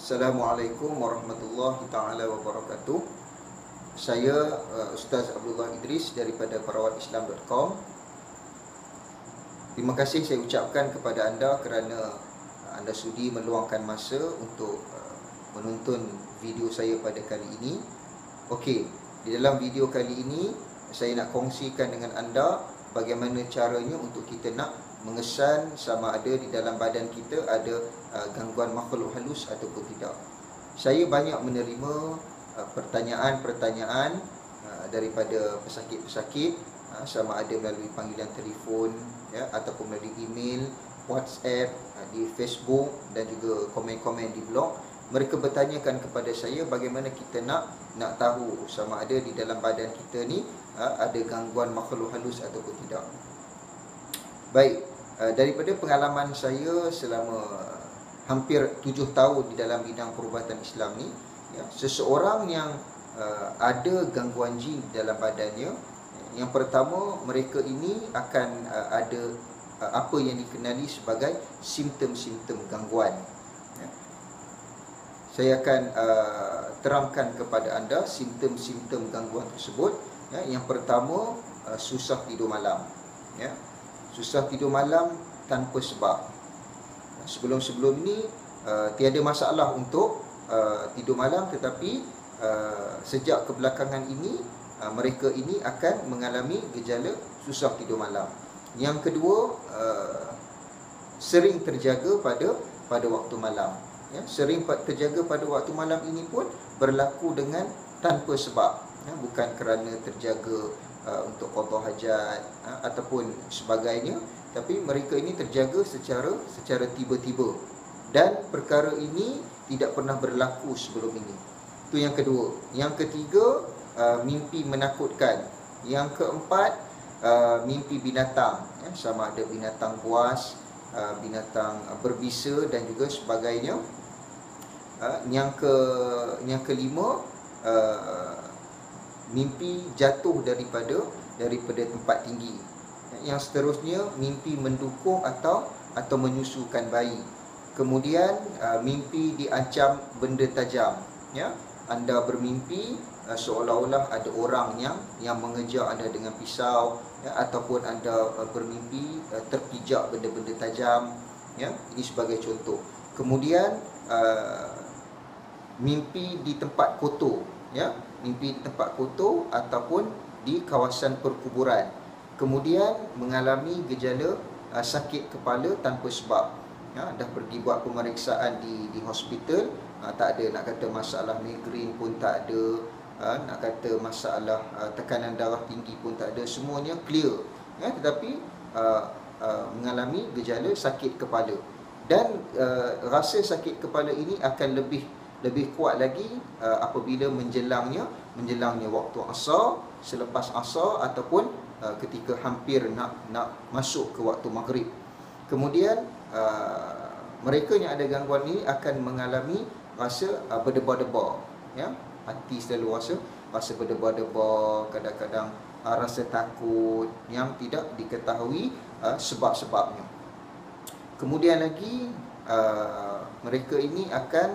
Assalamualaikum warahmatullahi taala wabarakatuh. Saya Ustaz Abdullah Idris daripada perawatislam.com. Terima kasih saya ucapkan kepada anda kerana anda sudi meluangkan masa untuk menonton video saya pada kali ini. Okey, di dalam video kali ini saya nak kongsikan dengan anda bagaimana caranya untuk kita nak mengesan sama ada di dalam badan kita ada gangguan makhluk halus ataupun tidak. Saya banyak menerima pertanyaan-pertanyaan daripada pesakit-pesakit, sama ada melalui panggilan telefon, ya, ataupun melalui email, WhatsApp, di Facebook dan juga komen-komen di blog. Mereka bertanyakan kepada saya bagaimana kita nak tahu sama ada di dalam badan kita ni ada gangguan makhluk halus ataupun tidak. Baik, daripada pengalaman saya selama hampir 7 tahun di dalam bidang perubatan Islam ni, ya, seseorang yang ada gangguan jin dalam badannya, yang pertama mereka ini akan ada apa yang dikenali sebagai simptom-simptom gangguan. Ya. Saya akan terangkan kepada anda simptom-simptom gangguan tersebut. Ya, yang pertama, susah tidur malam. Ya. Susah tidur malam tanpa sebab. Sebelum-sebelum ni tiada masalah untuk tidur malam, tetapi sejak kebelakangan ini mereka ini akan mengalami gejala susah tidur malam. Yang kedua, sering terjaga pada waktu malam. Ya, sering terjaga pada waktu malam ini pun berlaku dengan tanpa sebab. Ya, bukan kerana terjaga untuk qada hajat ataupun sebagainya, tapi mereka ini terjaga secara tiba-tiba, dan perkara ini tidak pernah berlaku sebelum ini. Itu yang kedua. Yang ketiga, mimpi menakutkan. Yang keempat, mimpi binatang, ya, sama ada binatang buas, binatang berbisa dan juga sebagainya. Yang kelima, mimpi jatuh daripada tempat tinggi. Yang seterusnya, mimpi mendukung atau menyusukan bayi. Kemudian mimpi diancam benda tajam. Ya, anda bermimpi seolah-olah ada orang yang mengejar anda dengan pisau, ya, ataupun anda bermimpi terpijak benda-benda tajam. Ya, ini sebagai contoh. Kemudian mimpi di tempat kotor. Ya, mimpi di tempat kotor ataupun di kawasan perkuburan. Kemudian mengalami gejala sakit kepala tanpa sebab. Ya, dah pergi buat pemeriksaan di hospital, tak ada, nak kata masalah migrain pun tak ada, nak kata masalah tekanan darah tinggi pun tak ada, semuanya clear. Ya, tetapi mengalami gejala sakit kepala. Dan rasa sakit kepala ini akan lebih kuat lagi apabila menjelangnya waktu asar, selepas asar, ataupun ketika hampir nak masuk ke waktu maghrib. Kemudian mereka yang ada gangguan ini akan mengalami rasa berdebar-debar. Ya, hati selalu rasa berdebar-debar, kadang-kadang rasa takut yang tidak diketahui sebab-sebabnya. Kemudian lagi mereka ini akan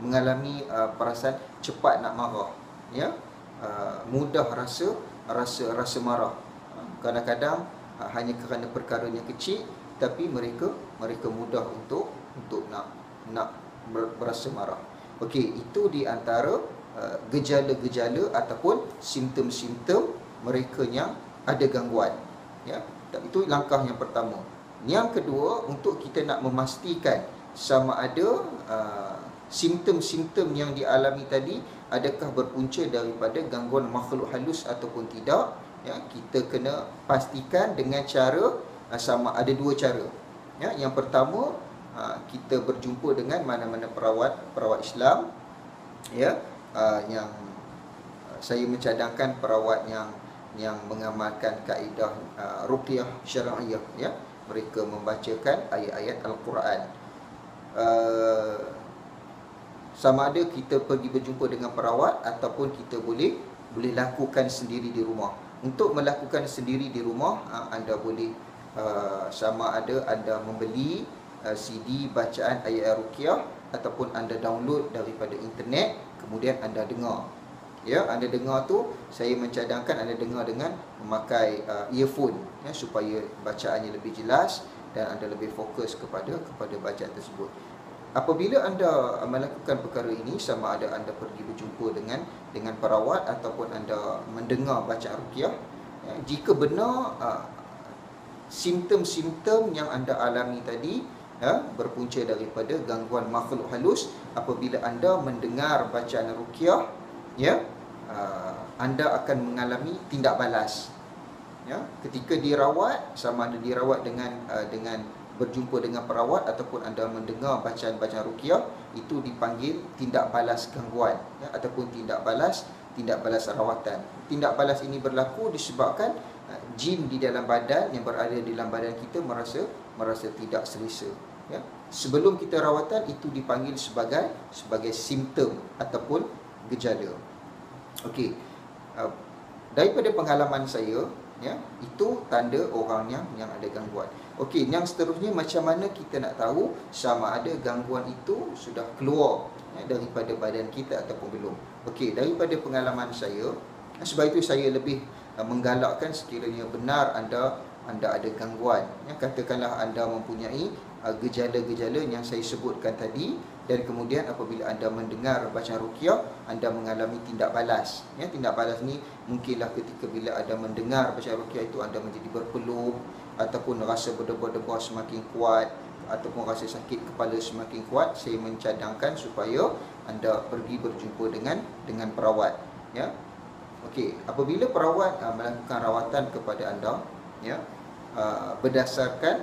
mengalami perasaan cepat nak marah. Ya, mudah rasa marah. Kadang-kadang hanya kerana perkara yang kecil, tapi mereka mudah untuk nak berasa marah. Okey, itu di antara gejala-gejala ataupun simptom-simptom mereka yang ada gangguan. Ya, itu langkah yang pertama. Yang kedua, untuk kita nak memastikan sama ada simptom-simptom yang dialami tadi adakah berpunca daripada gangguan makhluk halus ataupun tidak, ya, kita kena pastikan dengan cara sama ada dua cara. Ya, yang pertama, kita berjumpa dengan mana-mana perawat Islam, ya, yang saya mencadangkan perawat yang mengamalkan kaedah ruqyah syar'iyah, ya. Mereka membacakan ayat-ayat Al-Quran. Sama ada kita pergi berjumpa dengan perawat ataupun kita boleh lakukan sendiri di rumah. Untuk melakukan sendiri di rumah, anda boleh sama ada anda membeli CD bacaan ayat ruqyah ataupun anda download daripada internet, kemudian anda dengar. Ya, anda dengar tu, saya mencadangkan anda dengar dengan memakai earphone, ya, supaya bacaannya lebih jelas dan anda lebih fokus kepada bacaan tersebut. Apabila anda melakukan perkara ini, sama ada anda pergi berjumpa dengan perawat ataupun anda mendengar bacaan ruqyah, ya, jika benar simptom-simptom yang anda alami tadi, ya, berpunca daripada gangguan makhluk halus, apabila anda mendengar bacaan ruqyah, ya, anda akan mengalami tindak balas. Ya, ketika dirawat, sama ada dirawat dengan berjumpa dengan perawat ataupun anda mendengar bacaan-bacaan ruqyah, itu dipanggil tindak balas gangguan, ya, ataupun tindak balas rawatan. Tindak balas ini berlaku disebabkan jin di dalam badan, yang berada di dalam badan kita merasa tidak selesa. Ya. Sebelum kita rawatan, itu dipanggil sebagai simptom ataupun gejala. Okey. Daripada pengalaman saya, ya, itu tanda orang yang ada gangguan. Okey, yang seterusnya, macam mana kita nak tahu sama ada gangguan itu sudah keluar, ya, daripada badan kita ataupun belum. Okey, daripada pengalaman saya, sebab itu saya lebih menggalakkan sekiranya benar anda ada gangguan, ya, katakanlah anda mempunyai gejala-gejala yang saya sebutkan tadi, dan kemudian apabila anda mendengar bacaan ruqyah, anda mengalami tindak balas. Ya, tindak balas ni mungkinlah ketika bila anda mendengar bacaan ruqyah itu anda menjadi berpeluh, ataupun rasa berdebar-debar semakin kuat, ataupun rasa sakit kepala semakin kuat. Saya mencadangkan supaya anda pergi berjumpa dengan perawat. Ya. Okey, apabila perawat melakukan rawatan kepada anda, ya, berdasarkan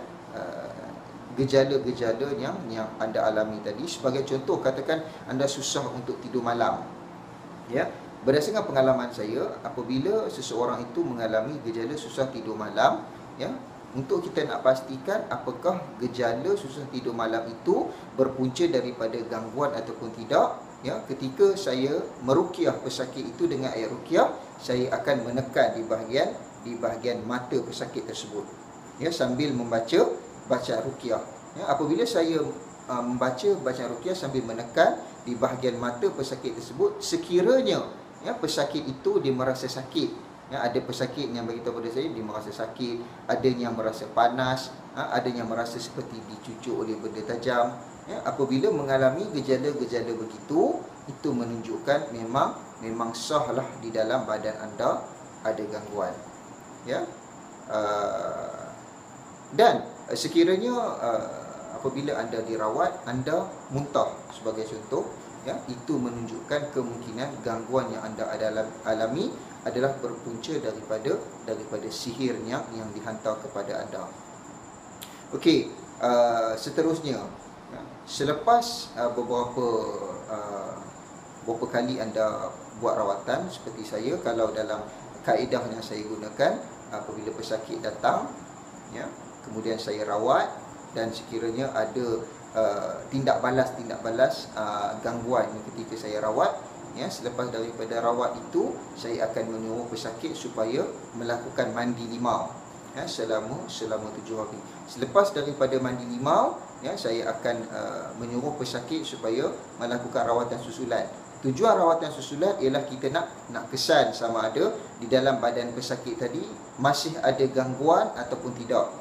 gejala-gejala yang anda alami tadi. Sebagai contoh, katakan anda susah untuk tidur malam. Ya, berdasarkan pengalaman saya, apabila seseorang itu mengalami gejala susah tidur malam, ya, untuk kita nak pastikan apakah gejala susah tidur malam itu berpunca daripada gangguan ataupun tidak, ya, ketika saya meruqyah pesakit itu dengan ayat ruqyah, saya akan menekan di bahagian mata pesakit tersebut, ya, sambil membaca bacaan ruqyah. Ya, apabila saya membaca bacaan ruqyah sambil menekan di bahagian mata pesakit tersebut, sekiranya, ya, pesakit itu dia merasa sakit, ya, ada pesakit yang beritahu pada saya dia merasa sakit, ada yang merasa panas, ada yang merasa seperti dicucuk oleh benda tajam, ya, apabila mengalami gejala-gejala begitu, itu menunjukkan memang sahlah di dalam badan anda ada gangguan. Ya. Dan sekiranya apabila anda dirawat, anda muntah sebagai contoh, ya, itu menunjukkan kemungkinan gangguan yang anda alami adalah berpunca daripada sihir yang dihantar kepada anda. Okey, seterusnya, ya, selepas beberapa kali anda buat rawatan seperti saya, kalau dalam kaedah yang saya gunakan, apabila pesakit datang, ya, kemudian saya rawat, dan sekiranya ada tindak balas gangguan ketika saya rawat, ya, selepas daripada rawat itu, saya akan menyuruh pesakit supaya melakukan mandi limau, ya, selama 7 hari. Selepas daripada mandi limau, ya, saya akan menyuruh pesakit supaya melakukan rawatan susulan. Tujuan rawatan susulan ialah kita nak kesan sama ada di dalam badan pesakit tadi masih ada gangguan ataupun tidak.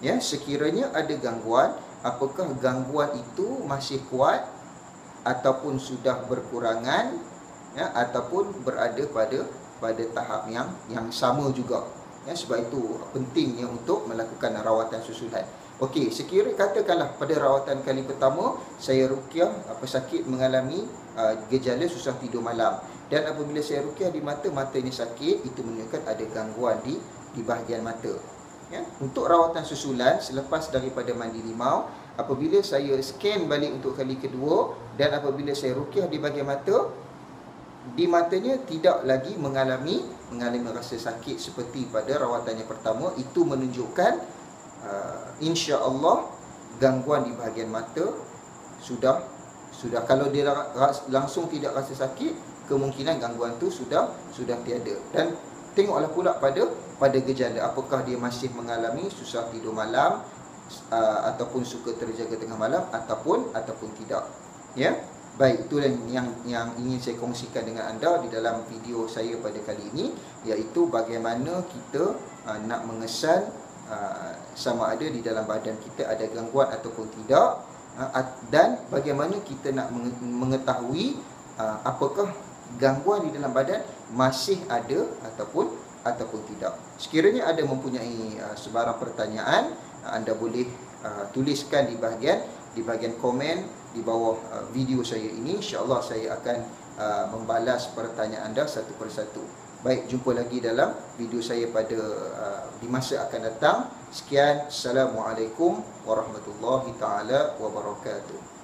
Ya, sekiranya ada gangguan, apakah gangguan itu masih kuat ataupun sudah berkurangan, ya, ataupun berada pada tahap yang sama juga. Ya, sebab itu pentingnya untuk melakukan rawatan susulan. Okey, sekiranya katakanlah pada rawatan kali pertama saya ruqyah, pesakit mengalami gejala susah tidur malam, dan apabila saya ruqyah di mata ini sakit, itu menunjukkan ada gangguan di bahagian mata. Ya, untuk rawatan susulan selepas daripada mandi limau, apabila saya scan balik untuk kali kedua, dan apabila saya ruqyah di bahagian mata, di matanya tidak lagi mengalami rasa sakit seperti pada rawatan yang pertama, itu menunjukkan insya-Allah gangguan di bahagian mata sudah kalau dia langsung tidak rasa sakit, kemungkinan gangguan tu sudah tiada. Dan tengoklah pula pada gejala, apakah dia masih mengalami susah tidur malam, ataupun suka terjaga tengah malam, ataupun tidak. Ya. Baik, itu yang ingin saya kongsikan dengan anda di dalam video saya pada kali ini, iaitu bagaimana kita nak mengesan sama ada di dalam badan kita ada gangguan ataupun tidak, dan bagaimana kita nak mengetahui apakah gangguan di dalam badan masih ada ataupun tidak. Sekiranya ada mempunyai sebarang pertanyaan, anda boleh tuliskan di bahagian komen di bawah video saya ini. InsyaAllah saya akan membalas pertanyaan anda satu persatu. Baik, jumpa lagi dalam video saya pada di masa akan datang. Sekian, Assalamualaikum warahmatullahi taala wabarakatuh.